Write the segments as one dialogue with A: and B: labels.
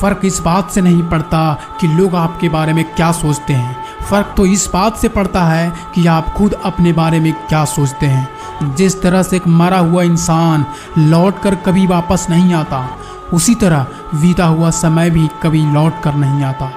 A: फ़र्क इस बात से नहीं पड़ता कि लोग आपके बारे में क्या सोचते हैं, फ़र्क तो इस बात से पड़ता है कि आप खुद अपने बारे में क्या सोचते हैं। जिस तरह से एक मरा हुआ इंसान लौट कर कभी वापस नहीं आता, उसी तरह बीता हुआ समय भी कभी लौट कर नहीं आता।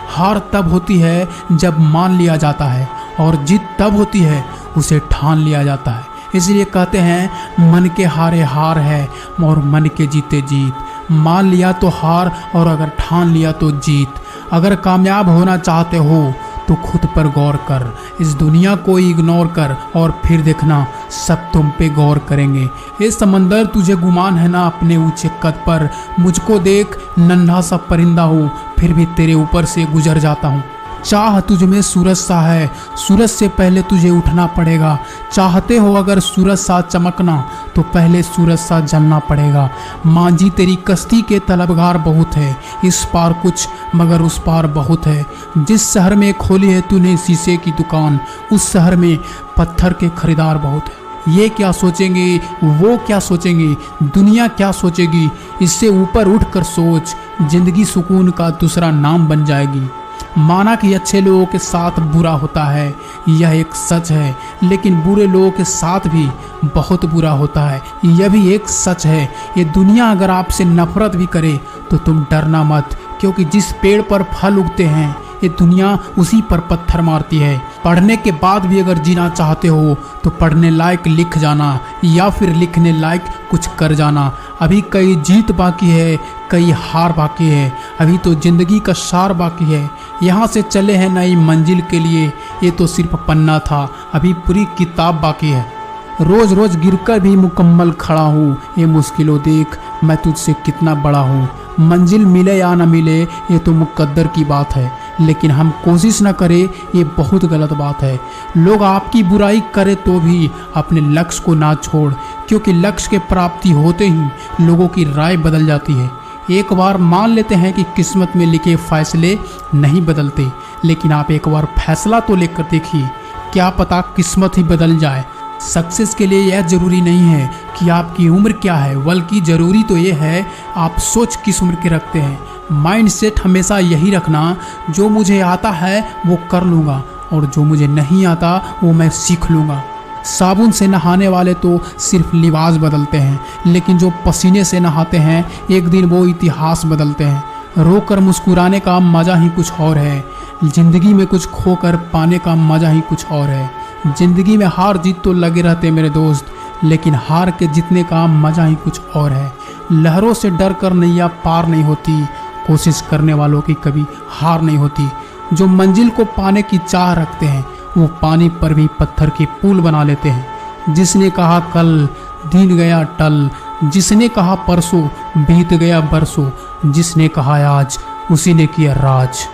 A: हार तब होती है जब मान लिया जाता है, और जीत तब होती है उसे ठान लिया जाता है। इसलिए कहते हैं मन के हारे हार है और मन के जीते जीत। मान लिया तो हार, और अगर ठान लिया तो जीत। अगर कामयाब होना चाहते हो तो खुद पर गौर कर, इस दुनिया को इग्नोर कर, और फिर देखना सब तुम पे गौर करेंगे। ये समंदर तुझे गुमान है ना अपने ऊंचे कद पर, मुझको देख नन्हा सा परिंदा हूँ, फिर भी तेरे ऊपर से गुजर जाता हूँ। चाह तुझ में सूरज सा है, सूरज से पहले तुझे उठना पड़ेगा। चाहते हो अगर सूरज सा चमकना, तो पहले सूरज सा जलना पड़ेगा। मांझी तेरी कश्ती के तलबगार बहुत है, इस पार कुछ मगर उस पार बहुत है। जिस शहर में खोली है तूने शीशे की दुकान, उस शहर में पत्थर के खरीदार बहुत है। ये क्या सोचेंगे, वो क्या सोचेंगे, दुनिया क्या सोचेगी, इससे ऊपर उठ कर सोच, जिंदगी सुकून का दूसरा नाम बन जाएगी। माना कि अच्छे लोगों के साथ बुरा होता है, यह एक सच है, लेकिन बुरे लोगों के साथ भी बहुत बुरा होता है, यह भी एक सच है। ये दुनिया अगर आपसे नफरत भी करे तो तुम डरना मत, क्योंकि जिस पेड़ पर फल उगते हैं ये दुनिया उसी पर पत्थर मारती है। पढ़ने के बाद भी अगर जीना चाहते हो तो पढ़ने लायक लिख जाना, या फिर लिखने लायक कुछ कर जाना। अभी कई जीत बाकी है, कई हार बाकी है, अभी तो ज़िंदगी का सार बाकी है। यहाँ से चले हैं नई मंजिल के लिए, ये तो सिर्फ पन्ना था, अभी पूरी किताब बाकी है। रोज़ रोज़ गिरकर भी मुकम्मल खड़ा हूँ, ये मुश्किलों देख मैं तुझसे कितना बड़ा हूँ। मंजिल मिले या ना मिले ये तो मुकद्दर की बात है, लेकिन हम कोशिश ना करें ये बहुत गलत बात है। लोग आपकी बुराई करे तो भी अपने लक्ष्य को ना छोड़, क्योंकि लक्ष्य के प्राप्ति होते ही लोगों की राय बदल जाती है। एक बार मान लेते हैं कि किस्मत में लिखे फैसले नहीं बदलते, लेकिन आप एक बार फैसला तो लेकर देखिए, क्या पता किस्मत ही बदल जाए। सक्सेस के लिए यह ज़रूरी नहीं है कि आपकी उम्र क्या है, बल्कि ज़रूरी तो ये है आप सोच किस उम्र के रखते हैं। माइंड सेट हमेशा यही रखना, जो मुझे आता है वो कर लूँगा, और जो मुझे नहीं आता वो मैं सीख लूँगा। साबुन से नहाने वाले तो सिर्फ लिबास बदलते हैं, लेकिन जो पसीने से नहाते हैं एक दिन वो इतिहास बदलते हैं। रोकर मुस्कुराने का मज़ा ही कुछ और है, ज़िंदगी में कुछ खोकर पाने का मज़ा ही कुछ और है। ज़िंदगी में हार जीत तो लगे रहते मेरे दोस्त, लेकिन हार के जीतने का मज़ा ही कुछ और है। लहरों से डर कर नैया पार नहीं होती, कोशिश करने वालों की कभी हार नहीं होती। जो मंजिल को पाने की चाह रखते हैं वो पानी पर भी पत्थर के पुल बना लेते हैं। जिसने कहा कल दिन गया टल, जिसने कहा परसों बीत गया बरसों, जिसने कहा आज उसी ने किया राज।